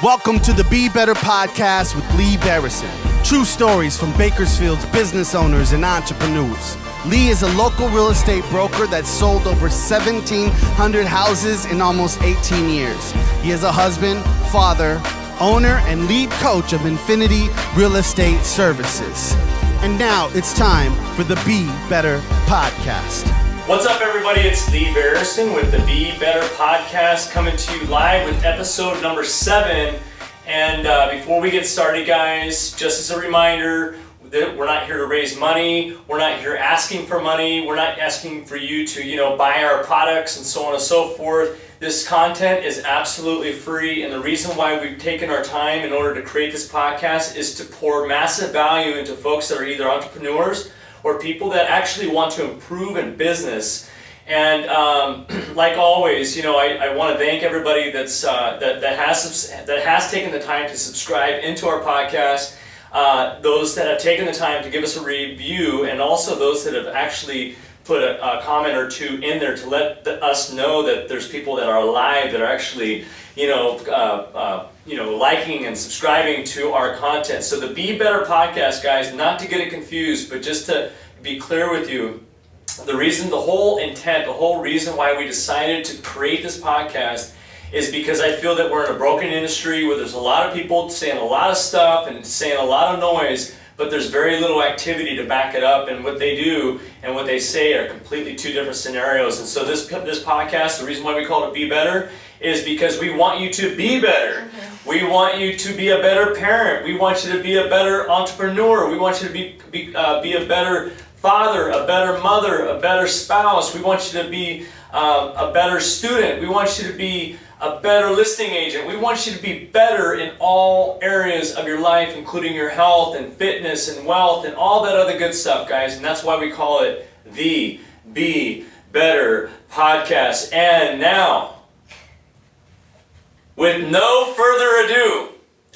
Welcome to the Be Better podcast with Lee Barrison. True stories from Bakersfield's business owners and entrepreneurs. Lee is a local real estate broker that sold over 1,700 houses in almost 18 years. He is a husband, father, owner, and lead coach of Infinity Real Estate Services. And now it's time for the Be Better podcast. What's up, everybody? It's Lee Barrison with the Be Better podcast, coming to you live with episode number 7. And before we get started, guys, just as a reminder, that we're not here to raise money. We're not here asking for money. We're not asking for you to, buy our products and so on and so forth. This content is absolutely free, and the reason why we've taken our time in order to create this podcast is to pour massive value into folks that are either entrepreneurs or people that actually want to improve in business. And like always, I want to thank everybody that has taken the time to subscribe into our podcast. Those that have taken the time to give us a review, and also those that have actually put a comment or two in there to let us know that there's people that are alive that are actually, liking and subscribing to our content. So the Be Better podcast, guys, not to get it confused, but just to be clear with you, the whole reason why we decided to create this podcast is because I feel that we're in a broken industry where there's a lot of people saying a lot of stuff and saying a lot of noise, but there's very little activity to back it up, and what they do and what they say are completely two different scenarios. And so this podcast, the reason why we call it Be Better is because we want you to be better. We want you to be a better parent. We want you to be a better entrepreneur. We want you to be a better father, a better mother, a better spouse. We want you to be a better student. We want you to be a better listing agent. We want you to be better in all areas of your life, including your health and fitness and wealth and all that other good stuff, guys. And that's why we call it the Be Better podcast. And now, with no further ado,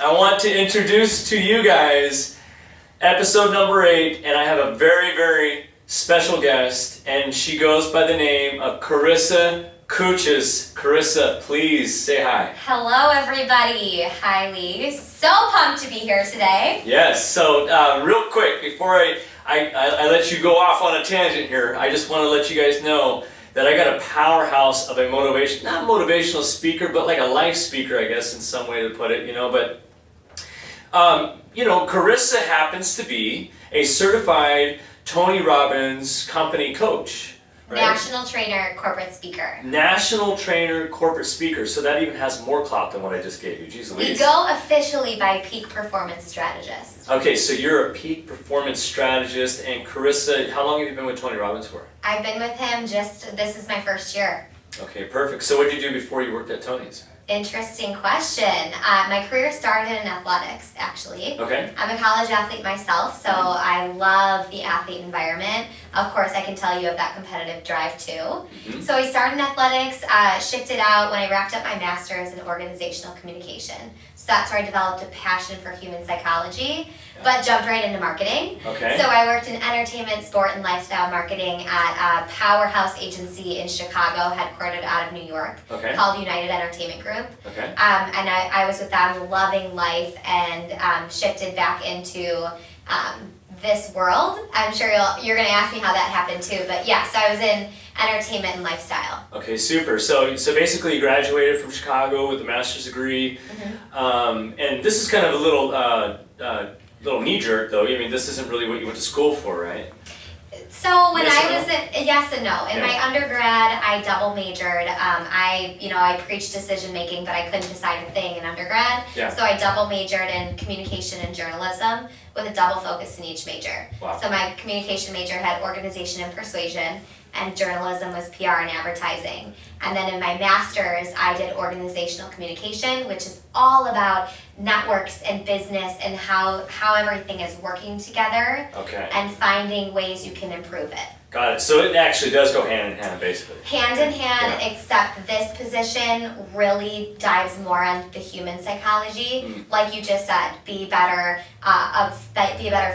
I want to introduce to you guys episode number 8, and I have a very, very special guest, and she goes by the name of Karissa Kouchis. Karissa, please say hi. Hello, everybody. Hi, Lee. So pumped to be here today. Yes. So, real quick, before I let you go off on a tangent here, I just want to let you guys know that I got a powerhouse of a not motivational speaker, but like a life speaker, I guess, in some way to put it, But, Karissa happens to be a certified Tony Robbins company coach. Right? National trainer, corporate speaker. National trainer, corporate speaker. So that even has more clout than what I just gave you. Jeez Louise. We go officially by Peak Performance Strategist. Okay, so you're a peak performance strategist. And Karissa, how long have you been with Tony Robbins for? I've been with him this is my first year. Okay, perfect. So what did you do before you worked at Tony's? Interesting question. My career started in athletics, actually. Okay. I'm a college athlete myself, so I love the athlete environment. Of course, I can tell you have that competitive drive too. Mm-hmm. So I started in athletics, shifted out when I wrapped up my master's in organizational communication. So that's where I developed a passion for human psychology, but jumped right into marketing. Okay. So I worked in entertainment, sport, and lifestyle marketing at a powerhouse agency in Chicago, headquartered out of New York, called United Entertainment Group. Okay. And I was with them, loving life, and shifted back into this world. I'm sure you're going to ask me how that happened too, but yes, I was in entertainment and lifestyle. Okay, super. So basically you graduated from Chicago with a master's degree, and this is kind of a little knee-jerk though. I mean, this isn't really what you went to school for, right? So when yes and no. In my undergrad, I double majored. I preached decision making, but I couldn't decide a thing in undergrad. Yeah. So I double majored in communication and journalism with a double focus in each major. Wow. So my communication major had organization and persuasion, and journalism was PR and advertising. And then in my master's, I did organizational communication, which is all about networks and business and how everything is working together and finding ways you can improve it. Got it. So it actually does go hand in hand, basically. Hand in hand, except this position really dives more on the human psychology. Like you just said, be a better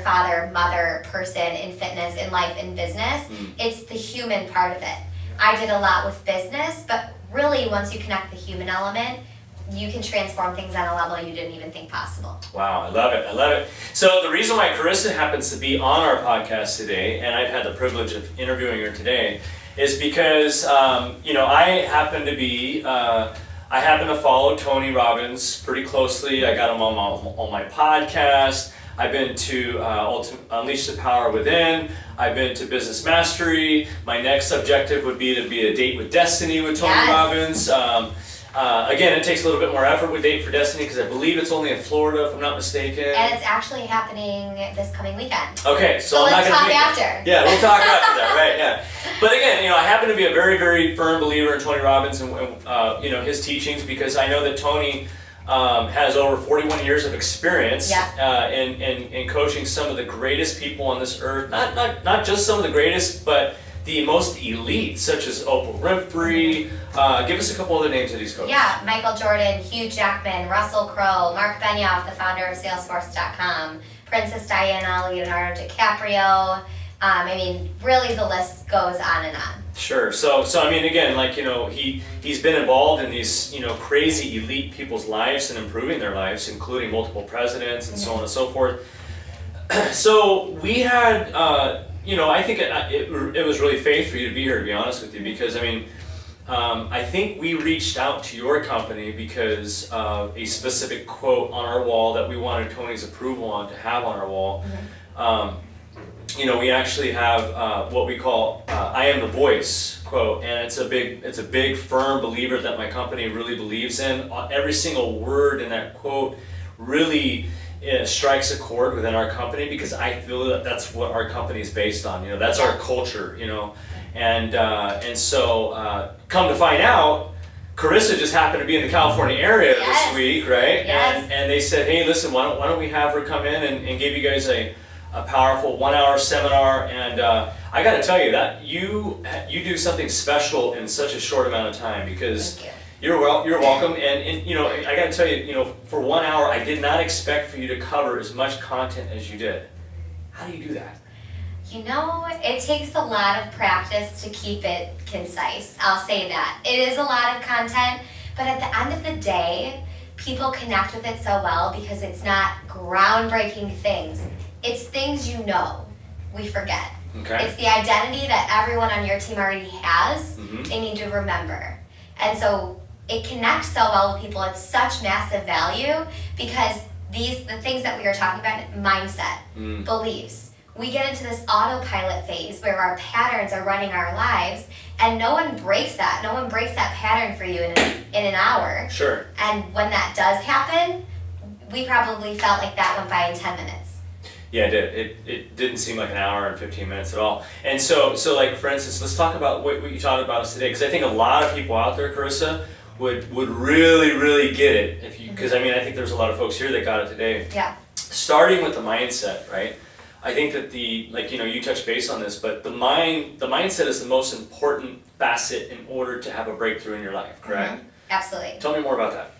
father, mother, person in fitness, in life, in business. It's the human part of it. I did a lot with business, but really once you connect the human element, you can transform things on a level you didn't even think possible. Wow, I love it. So the reason why Karissa happens to be on our podcast today, and I've had the privilege of interviewing her today, is because I happen to follow Tony Robbins pretty closely. I got him on my podcast. I've been to Unleash the Power Within. I've been to Business Mastery. My next objective would be to be a Date with Destiny with Tony Robbins. Again, it takes a little bit more effort with Date for Destiny because I believe it's only in Florida, if I'm not mistaken. And it's actually happening this coming weekend. Okay, so I'm let's not talk gonna after. Yeah, we'll talk after that, right? Yeah. But again, I happen to be a very, very firm believer in Tony Robbins and his teachings because I know that Tony has over 41 years of experience in coaching some of the greatest people on this earth. Not just some of the greatest, but the most elite, such as Oprah Winfrey. Give us a couple other names of these coaches. Yeah, Michael Jordan, Hugh Jackman, Russell Crowe, Mark Benioff, the founder of Salesforce.com, Princess Diana, Leonardo DiCaprio. Really the list goes on and on. Sure. So again, he's been involved in these, crazy elite people's lives and improving their lives, including multiple presidents and so on and so forth. So we had, I think it was really faith for you to be here, to be honest with you, because I think we reached out to your company because of a specific quote on our wall that we wanted Tony's approval on to have on our wall. We actually have what we call "I am the voice" quote, and it's a big firm believer that my company really believes in. Every single word in that quote really strikes a chord within our company because I feel that that's what our company is based on. That's our culture. And so come to find out, Karissa just happened to be in the California area this week, right? Yes. And they said, hey, listen, why don't we have her come in and give you guys a powerful 1-hour seminar, and I got to tell you that you do something special in such a short amount of time because you're welcome. And I got to tell you, for 1 hour, I did not expect for you to cover as much content as you did. How do you do that? It takes a lot of practice to keep it concise. I'll say that. It is a lot of content, but at the end of the day, people connect with it so well because it's not groundbreaking things. It's things we forget. Okay. It's the identity that everyone on your team already has, they need to remember. And so it connects so well with people. It's such massive value because the things that we are talking about, mindset, beliefs, we get into this autopilot phase where our patterns are running our lives and no one breaks that. No one breaks that pattern for you in an hour. Sure. And when that does happen, we probably felt like that went by in 10 minutes. Yeah, it did. It didn't seem like an hour and 15 minutes at all. And so like, for instance, let's talk about what you talked about us today, because I think a lot of people out there, Karissa, would really, really get it because I think there's a lot of folks here that got it today. Yeah. Starting with the mindset, right? I think that you touched base on this, but the mindset is the most important facet in order to have a breakthrough in your life, correct? Absolutely. Tell me more about that.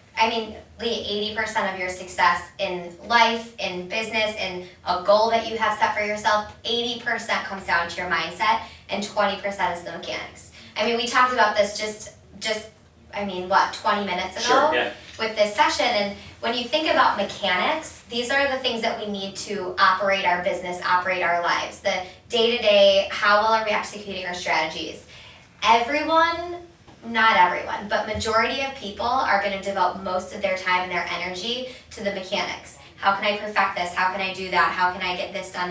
Lee, 80% of your success in life, in business, in a goal that you have set for yourself, 80% comes down to your mindset, and 20% is the mechanics. We talked about this just 20 minutes ago with this session, and when you think about mechanics, these are the things that we need to operate our business, operate our lives. The day-to-day, how well are we executing our strategies? Not everyone, but majority of people are going to devote most of their time and their energy to the mechanics. How can I perfect this? How can I do that? How can I get this done,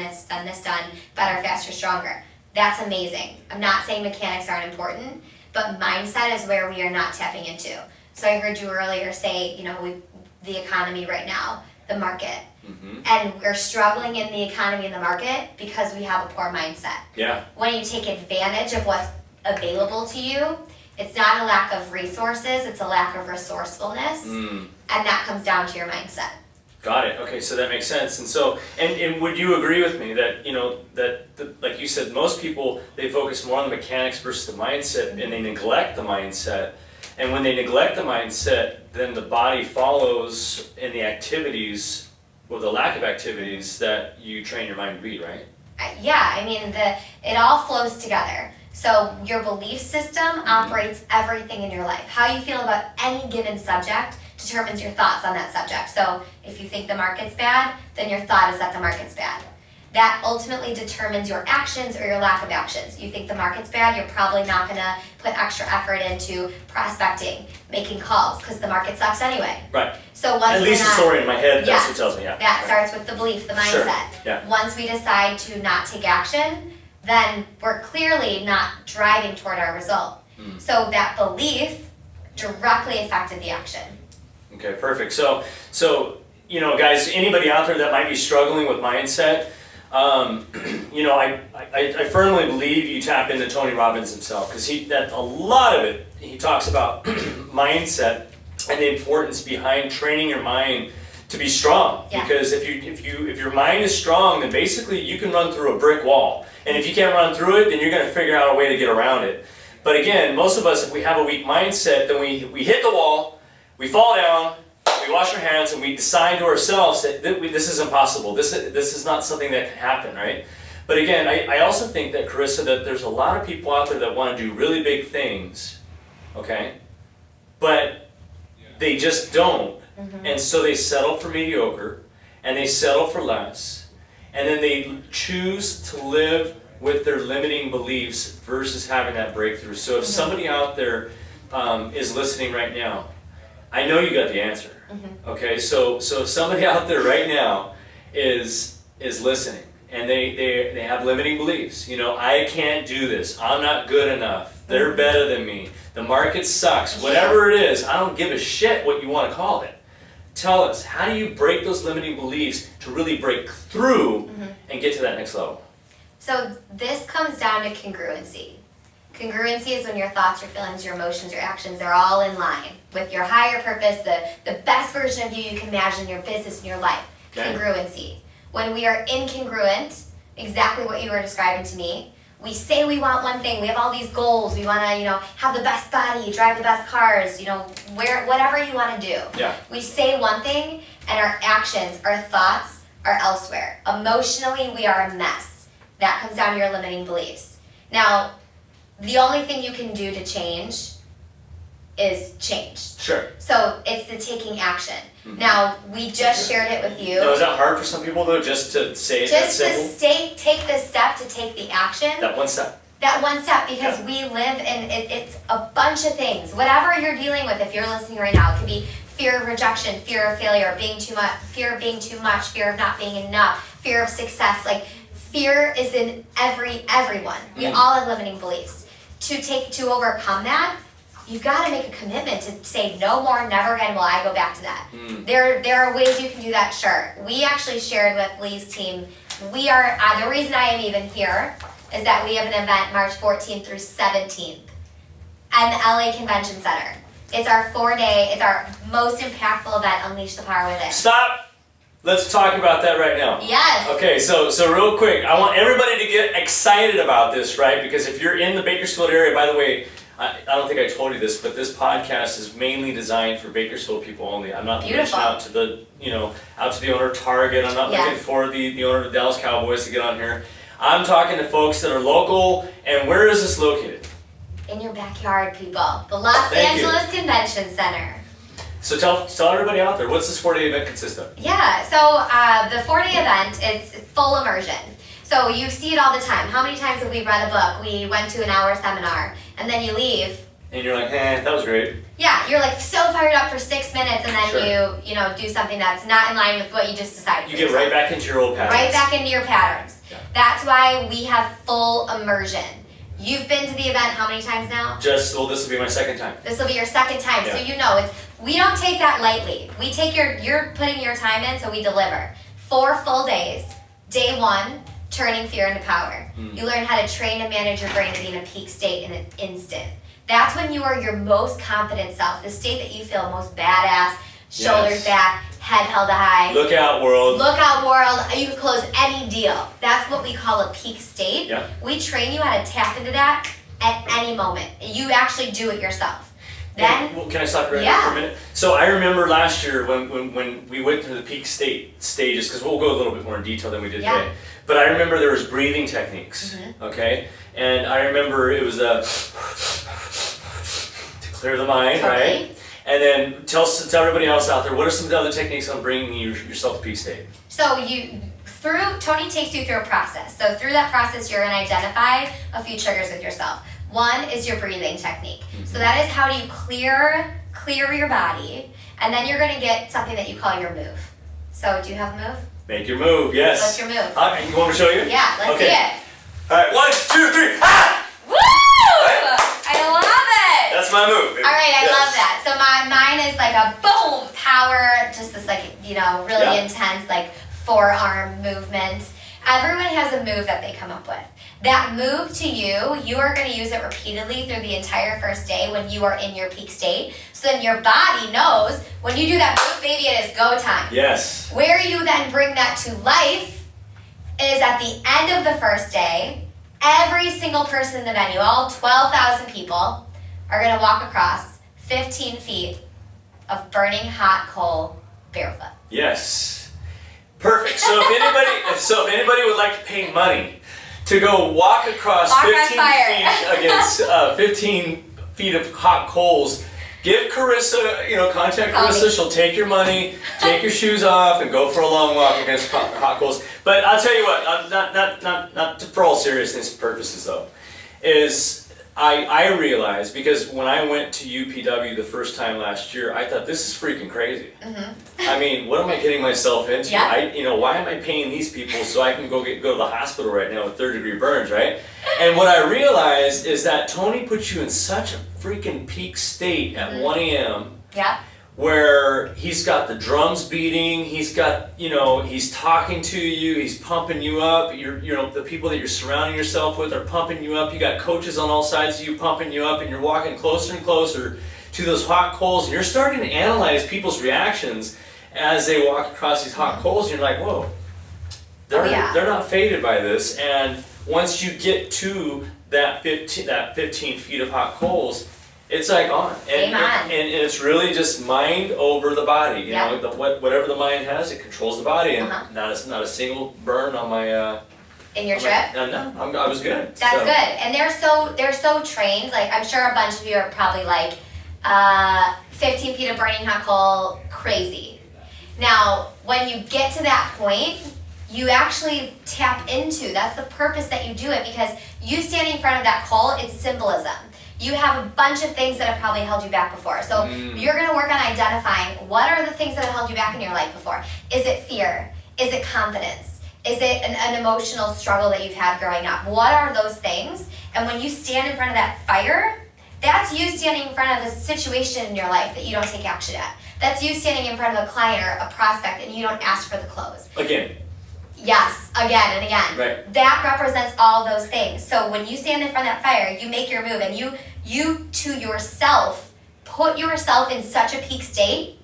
better, faster, stronger? That's amazing. I'm not saying mechanics aren't important, but mindset is where we are not tapping into. So I heard you earlier say, the economy right now, the market. And we're struggling in the economy and the market because we have a poor mindset. Yeah. When you take advantage of what's available to you, it's not a lack of resources, it's a lack of resourcefulness, and that comes down to your mindset. Got it. Okay, so that makes sense. And so, and would you agree with me that like you said, most people, they focus more on the mechanics versus the mindset, and they neglect the mindset. And when they neglect the mindset, then the body follows in the activities or the lack of activities that you train your mind to be, right? It all flows together. So your belief system operates everything in your life. How you feel about any given subject determines your thoughts on that subject. So if you think the market's bad, then your thought is that the market's bad. That ultimately determines your actions or your lack of actions. You think the market's bad, you're probably not gonna put extra effort into prospecting, making calls, because the market sucks anyway. Right. So once At least the story in my head, that's what tells me, yeah. That starts with the belief, the mindset. Sure. Yeah. Once we decide to not take action, then we're clearly not driving toward our result. So that belief directly affected the action. Okay, perfect. So you know, guys, anybody out there that might be struggling with mindset, you know, I firmly believe you tap into Tony Robbins himself, because a lot of it, he talks about mindset and the importance behind training your mind to be strong. Yeah. Because if your mind is strong, then basically you can run through a brick wall. And if you can't run through it, then you're going to figure out a way to get around it. But again, most of us, if we have a weak mindset, then we hit the wall, we fall down, we wash our hands, and we decide to ourselves that this is impossible. This is not something that can happen, right? But again, I also think that, Karissa, that there's a lot of people out there that want to do really big things, okay? But they just don't. And so they settle for mediocre, and they settle for less, and then they choose to live with their limiting beliefs versus having that breakthrough. So if somebody out there is listening right now, I know you got the answer. Okay, so if somebody out there right now is listening and they have limiting beliefs, you know, I can't do this, I'm not good enough, they're better than me, the market sucks, whatever it is, I don't give a shit what you want to call it. Tell us, how do you break those limiting beliefs to really break through and get to that next level? So this comes down to congruency. Congruency is when your thoughts, your feelings, your emotions, your actions, they're all in line with your higher purpose, the best version of you can imagine, your business and your life. Okay. Congruency. When we are incongruent, exactly what you were describing to me, we say we want one thing, we have all these goals, we want to, you know, have the best body, drive the best cars, you know, whatever you want to do. Yeah. We say one thing and our actions, our thoughts are elsewhere. Emotionally, we are a mess. That comes down to your limiting beliefs. Now, the only thing you can do to change is change. Sure. So it's the taking action. Now, we just shared it with you. Now, is that hard for some people though, just to say it that simple? Just to take the step to take the action. That one step. That one step, because we live in, it's a bunch of things. Whatever you're dealing with, if you're listening right now, it could be fear of rejection, fear of failure, being too much, fear of being too much, fear of not being enough, fear of success. Like, fear is in everyone. We all have limiting beliefs. To overcome that, you've got to make a commitment to say no more, never again will I go back to that. There are ways you can do that, sure. We actually shared with Lee's team, we are, the reason I am even here is that we have an event March 14th through 17th at the LA Convention Center. It's our 4-day, it's our most impactful event, Unleash the Power Within. Stop! Let's talk about that right now. Yes. Okay, so real quick, I want everybody to get excited about this, right? Because if you're in the Bakersfield area, by the way, I don't think I told you this, but this podcast is mainly designed for Bakersfield people only. I'm not reaching out to the, out to the owner of Target. I'm not looking for the owner of the Dallas Cowboys to get on here. I'm talking to folks that are local, and where is this located? In your backyard, people. The Los Angeles Convention Center. So tell everybody out there, what's this 4-day event consist of? Yeah, so the 4-day event is full immersion. So you see it all the time. How many times have we read a book? We went to an hour seminar, and then you leave. And you're like, that was great. Yeah, you're like so fired up for 6 minutes, and then you do something that's not in line with what you just decided. You get right back into your old patterns. Right back into your patterns. Yeah. That's why we have full immersion. You've been to the event how many times now? This will be my second time. This will be your second time, yeah. So we don't take that lightly. We take you're putting your time in, so we deliver. 4 full days. Day 1, turning fear into power. You learn how to train and manage your brain to be in a peak state in an instant. That's when you are your most confident self, the state that you feel most badass, shoulders back, head held high. Look out, world. Look out, world. You can close any deal. That's what we call a peak state. Yeah. We train you how to tap into that at any moment. You actually do it yourself. Then, can I stop you right there for a minute? So I remember last year when we went through the peak stages, because we'll go a little bit more in detail than we did today. But I remember there was breathing techniques, okay? And I remember it was to clear the mind, right? And then tell everybody else out there, what are some of the other techniques on bringing yourself to peak state? So Tony takes you through a process. So through that process, you're going to identify a few triggers with yourself. One is your breathing technique. So that is how do you clear your body, and then you're going to get something that you call your move. So do you have a move? Make your move, yes. What's your move? You want me to show you? Yeah, let's see it. All right, 1, 2, 3, ah! Woo! Right? I love it. That's my move. All right, I love that. So mine is like a boom power, just this like really intense like forearm movement. Everyone has a move that they come up with. That move to you are going to use it repeatedly through the entire first day when you are in your peak state. So then your body knows when you do that move, baby, it is go time. Yes. Where you then bring that to life is at the end of the first day, every single person in the venue, all 12,000 people, are going to walk across 15 feet of burning hot coal barefoot. Yes. Perfect. So if anybody would like to pay money to go walk across 15 feet against 15 feet of hot coals, give Karissa, contact Karissa. She'll take your money, take your shoes off, and go for a long walk against hot coals. But I'll tell you what, not for all seriousness purposes though, is I realized, because when I went to UPW the first time last year, I thought, this is freaking crazy. Mm-hmm. I mean, what am I getting myself into? Yeah. Why am I paying these people so I can go to the hospital right now with 3rd-degree burns, right? And what I realized is that Tony puts you in such a freaking peak state at 1 a.m. Yeah. where he's got the drums beating, he's got, he's talking to you, he's pumping you up, the people that you're surrounding yourself with are pumping you up, you got coaches on all sides of you pumping you up, and you're walking closer and closer to those hot coals, and you're starting to analyze people's reactions as they walk across these hot coals, and you're like, whoa, they're not faded by this, and once you get to that 15 feet of hot coals, it's like on. And it's really just mind over the body. You know, whatever the mind has, it controls the body, and not a single burn on my. In your trip? No, I was good. That's good, and they're so trained. Like, I'm sure a bunch of you are probably like, 15 feet of burning hot coal, crazy. Now, when you get to that point, you actually tap into. That's the purpose that you do it, because you standing in front of that coal, it's symbolism. You have a bunch of things that have probably held you back before. So you're going to work on identifying what are the things that have held you back in your life before. Is it fear? Is it confidence? Is it an emotional struggle that you've had growing up? What are those things? And when you stand in front of that fire, that's you standing in front of a situation in your life that you don't take action at. That's you standing in front of a client or a prospect and you don't ask for the close. Again. Yes, again and again. Right. That represents all those things. So when you stand in front of that fire, you make your move, and you to yourself, put yourself in such a peak state,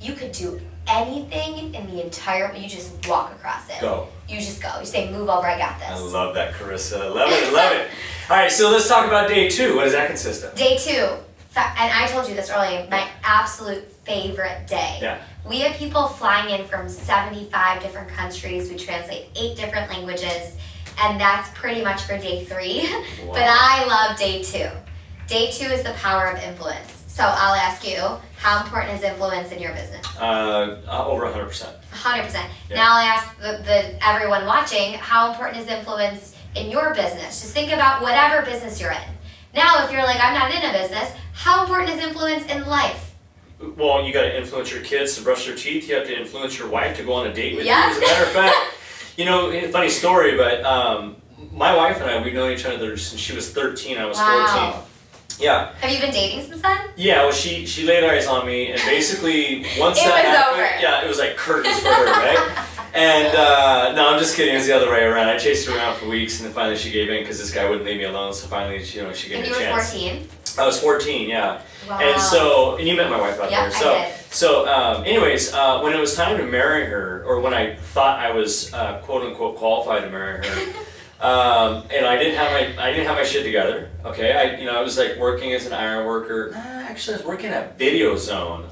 you could do anything in the entire, you just walk across it. Go. You just go. You say, move over, I got this. I love that, Karissa. I love it. All right, so let's talk about day 2. What does that consist of? Day 2, and I told you this earlier, my absolute favorite day. Yeah. We have people flying in from 75 different countries. We translate 8 different languages, and that's pretty much for day 3. Wow. But I love day 2. Day 2 is the power of influence. So I'll ask you, how important is influence in your business? Over 100%. 100%. Yeah. Now I'll ask the everyone watching, how important is influence in your business? Just think about whatever business you're in. Now, if you're like, I'm not in a business, how important is influence in life? Well, you got to influence your kids to brush their teeth. You have to influence your wife to go on a date with you. Yeah. As a matter of fact, funny story, but my wife and I, we've known each other since she was 13. I was 14. Yeah. Have you been dating since then? Yeah, well, she laid eyes on me, and basically once that happened, yeah, it was like curtains for her, right? And no, I'm just kidding. It was the other way around. I chased her around for weeks, and then finally she gave in because this guy wouldn't leave me alone. So finally, she gave me a chance. And you were 14? I was 14, yeah. Wow. And you met my wife out there. So, I did. So, anyways, when it was time to marry her, or when I thought I was quote unquote qualified to marry her. And I didn't have my shit together. Okay, I was like working as an iron worker. Actually, I was working at Video Zone.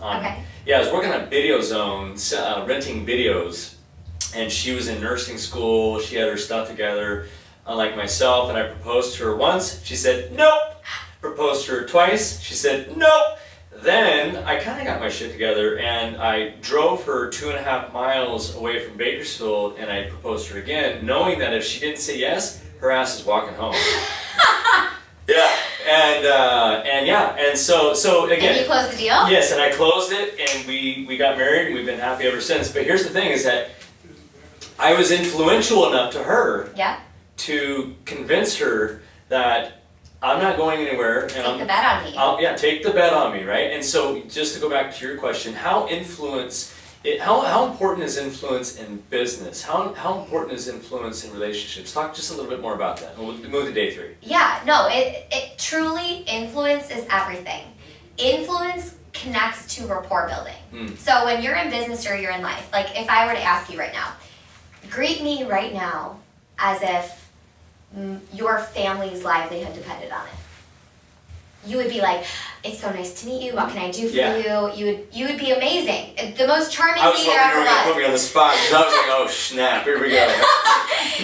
Yeah, I was working at Video Zone, renting videos. And she was in nursing school. She had her stuff together, unlike myself. And I proposed to her once. She said nope. Proposed to her twice. She said nope. Then I kind of got my shit together and I drove her 2.5 miles away from Bakersfield and I proposed to her again, knowing that if she didn't say yes, her ass is walking home. Yeah, and so again. And you closed the deal? Yes, and I closed it, and we got married, and we've been happy ever since. But here's the thing: is that I was influential enough to her to convince her that I'm not going anywhere. And take the bet on me. Take the bet on me, right? And so, just to go back to your question, how important is influence in business? How important is influence in relationships? Talk just a little bit more about that. We'll move to day 3. Yeah, no, it truly, influence is everything. Influence connects to rapport building. So when you're in business or you're in life, like if I were to ask you right now, greet me right now as if your family's livelihood depended on it. You would be like, it's so nice to meet you. What can I do for you? You would be amazing. The most charming thing there ever was. I was hoping you were going to put me on the spot because I was like, oh snap, here we go.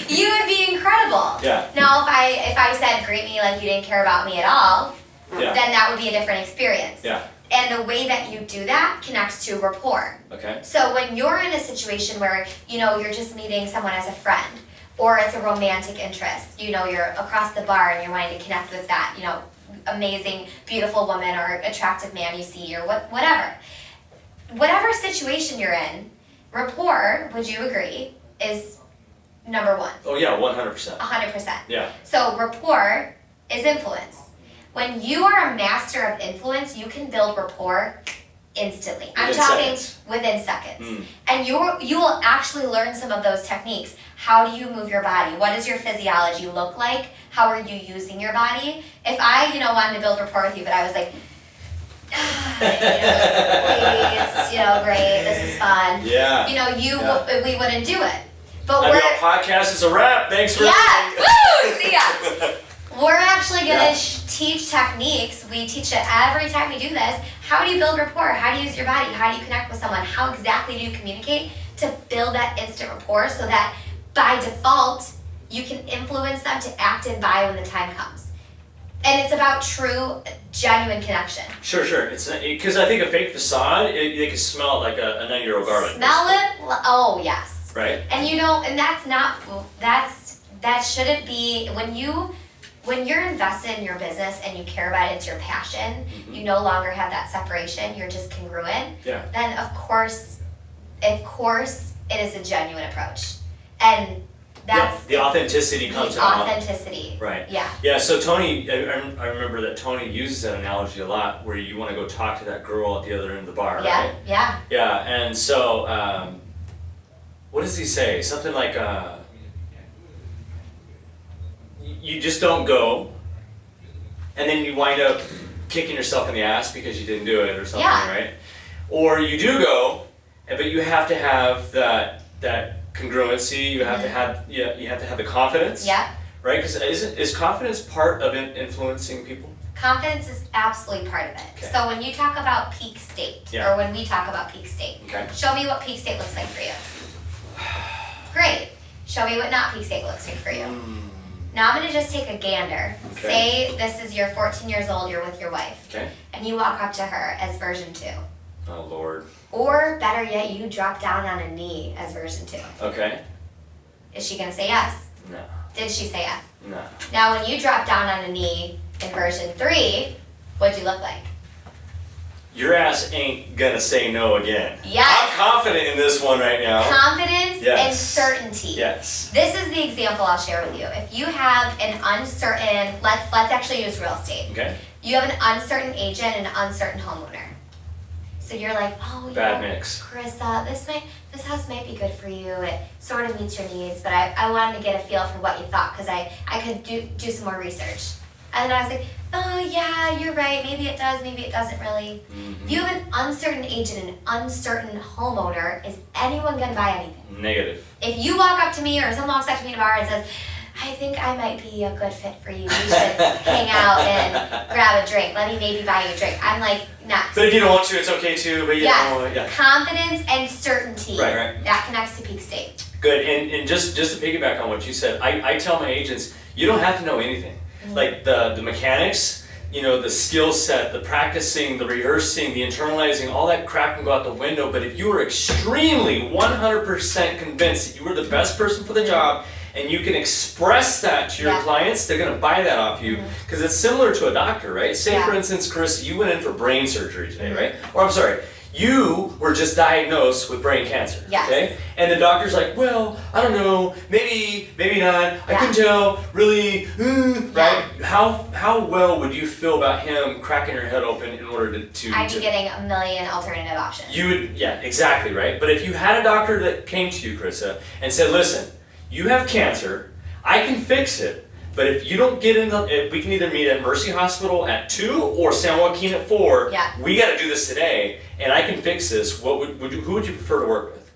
You would be incredible. Yeah. Now, if I said greet me like you didn't care about me at all, then that would be a different experience. Yeah. And the way that you do that connects to rapport. Okay. So when you're in a situation where you're just meeting someone as a friend, or it's a romantic interest, you're across the bar and you're wanting to connect with that, amazing, beautiful woman or attractive man you see or whatever situation you're in, rapport, would you agree, is number 1. Oh yeah, 100%. 100%. Yeah. So rapport is influence. When you are a master of influence, you can build rapport instantly. I'm talking within seconds. And you will actually learn some of those techniques. How do you move your body? What does your physiology look like? How are you using your body? If I, wanted to build rapport with you, but I was like, please, great, this is fun. Yeah. We wouldn't do it. But our podcast is a wrap. Thanks for listening. Woo! See ya. We're actually going to teach techniques. We teach it every time we do this. How do you build rapport? How do you use your body? How do you connect with someone? How exactly do you communicate to build that instant rapport so that by default, you can influence them to act and buy when the time comes? And it's about true, genuine connection. Sure. It's because I think a fake facade, they can smell like a 9-year-old garment. Smell it? Oh, yes. Right. And and that shouldn't be, when you're invested in your business and you care about it, it's your passion, you no longer have that separation, you're just congruent, then of course it is a genuine approach. And that's the authenticity comes out. Authenticity. Right. Yeah. Yeah, so Tony, I remember that Tony uses that analogy a lot where you want to go talk to that girl at the other end of the bar, right? Yeah. Yeah, and so, what does he say? Something like, you just don't go, and then you wind up kicking yourself in the ass because you didn't do it or something, right? Or you do go, but you have to have that congruency. You have to have the confidence. Yeah. Right? Because is confidence part of influencing people? Confidence is absolutely part of it. Okay. So when you talk about peak state, or when we talk about peak state, show me what peak state looks like for you. Great. Show me what not peak state looks like for you. Now I'm going to just take a gander. Okay. Say this is you're 14 years old, you're with your wife. Okay. And you walk up to her as version 2. Oh, Lord. Or better yet, you drop down on a knee as version 2. Okay. Is she going to say yes? No. Did she say yes? No. Now when you drop down on a knee in version 3, what'd you look like? Your ass ain't gonna say no again. Yes. I'm confident in this one right now. Confidence and certainty. Yes. This is the example I'll share with you. If you have an uncertain, let's actually use real estate. Okay. You have an uncertain agent and an uncertain homeowner. So you're like, oh, bad mix. Karissa, this house might be good for you. It sort of meets your needs, but I wanted to get a feel for what you thought because I could do some more research. And then I was like, oh yeah, you're right. Maybe it does, maybe it doesn't really. If you have an uncertain agent and an uncertain homeowner, is anyone gonna buy anything? Negative. If you walk up to me or someone walks up to me in a bar and says, I think I might be a good fit for you. We should hang out and grab a drink. Let me maybe buy you a drink. I'm like, nuts. But if you don't want to, it's okay too. But Confidence and certainty. Right. That connects to peak state. Good. And just to piggyback on what you said, I tell my agents, you don't have to know anything. Like the mechanics, the skill set, the practicing, the rehearsing, the internalizing, all that crap can go out the window. But if you are extremely 100% convinced that you are the best person for the job, and you can express that to your clients, they're going to buy that off you. Because it's similar to a doctor, right? Say, for instance, Karissa, you went in for brain surgery today, right? Or I'm sorry, you were just diagnosed with brain cancer, okay? And the doctor's like, well, I don't know, maybe not, I couldn't tell, really, right? How well would you feel about him cracking your head open in order to I'd be getting a million alternative options. You would, yeah, exactly, right? But if you had a doctor that came to you, Karissa, and said, listen, you have cancer, I can fix it, but if you don't get in we can either meet at Mercy Hospital at 2 or San Joaquin at 4. We got to do this today, and I can fix this. Who would you prefer to work with?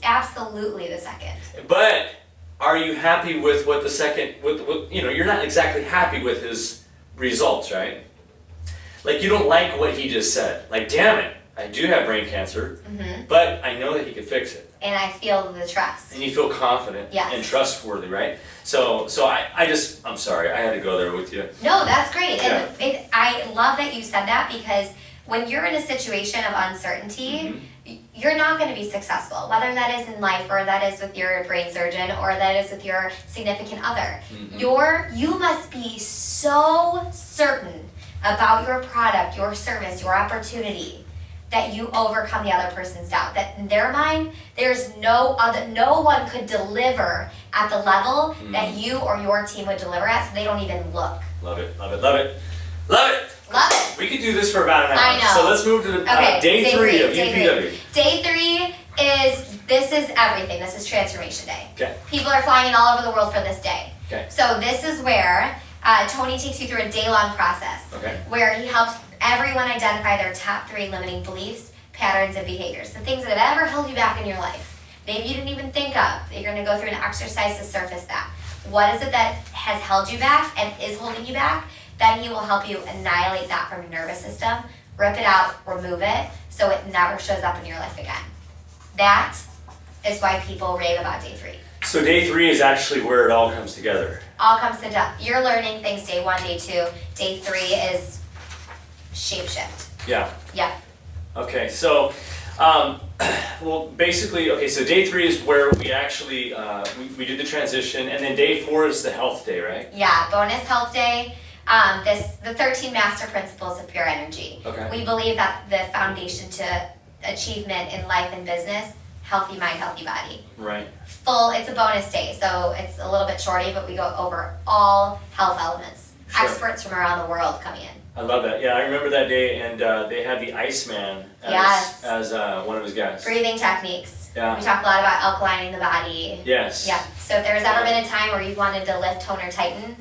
Absolutely the second. But are you happy with what the second? You're not exactly happy with his results, right? Like you don't like what he just said. Like, damn it, I do have brain cancer, but I know that he could fix it. And I feel the trust. And you feel confident and trustworthy, right? So I'm sorry, I had to go there with you. No, that's great. And I love that you said that, because when you're in a situation of uncertainty, you're not going to be successful, whether that is in life or that is with your brain surgeon or that is with your significant other. You must be so certain about your product, your service, your opportunity, that you overcome the other person's doubt. That in their mind, there's no one could deliver at the level that you or your team would deliver at, so they don't even look. Love it, love it, love it, love it. Love it. We could do this for about an hour. I know. So let's move to the day three of UPW. Day 3 is everything. This is Transformation Day. Okay. People are flying in all over the world for this day. Okay. So this is where Tony takes you through a day-long process where he helps everyone identify their top 3 limiting beliefs, patterns, and behaviors. The things that have ever held you back in your life. Maybe you didn't even think of. You're going to go through an exercise to surface that. What is it that has held you back and is holding you back? Then he will help you annihilate that from your nervous system, rip it out, remove it, so it never shows up in your life again. That is why people rave about day 3. So day 3 is actually where it all comes together. All comes together. You're learning things day 1, day 2. Day 3 is shapeshift. Yeah. Yeah. Okay, so, basically, so day 3 is where we actually, we do the transition, and then day 4 is the health day, right? Yeah, bonus health day. The 13 master principles of pure energy. Okay. We believe that the foundation to achievement in life and business, healthy mind, healthy body. Right. It's a bonus day, so it's a little bit shorty, but we go over all health elements. Sure. Experts from around the world coming in. I love that. Yeah, I remember that day, and they had the Iceman as one of his guests. Breathing techniques. Yeah. We talk a lot about alkalining the body. Yes. Yeah. So if there's ever been a time where you wanted to lift, tone, or tighten,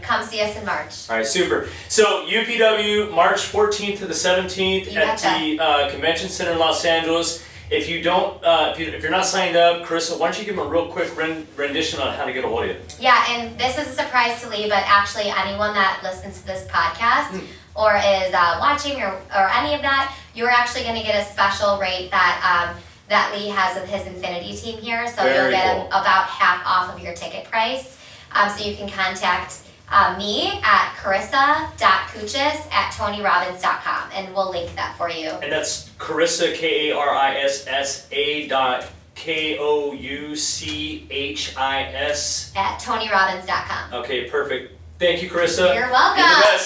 come see us in March. All right, super. So UPW, March 14th to the 17th at the Convention Center in Los Angeles. If you don't, if you're not signed up, Karissa, why don't you give them a real quick rendition on how to get a hold of you? Yeah, and this is a surprise to Lee, but actually anyone that listens to this podcast or is watching or any of that, you're actually going to get a special rate that that Lee has with his Infinity team here. So you'll get about half off of your ticket price. So you can contact me at karissa.kouchis@tonyrobbins.com, and we'll link that for you. And that's Karissa, KARISSA.KOUCHIS @tonyrobbins.com. Okay, perfect. Thank you, Karissa. You're welcome. You're the best.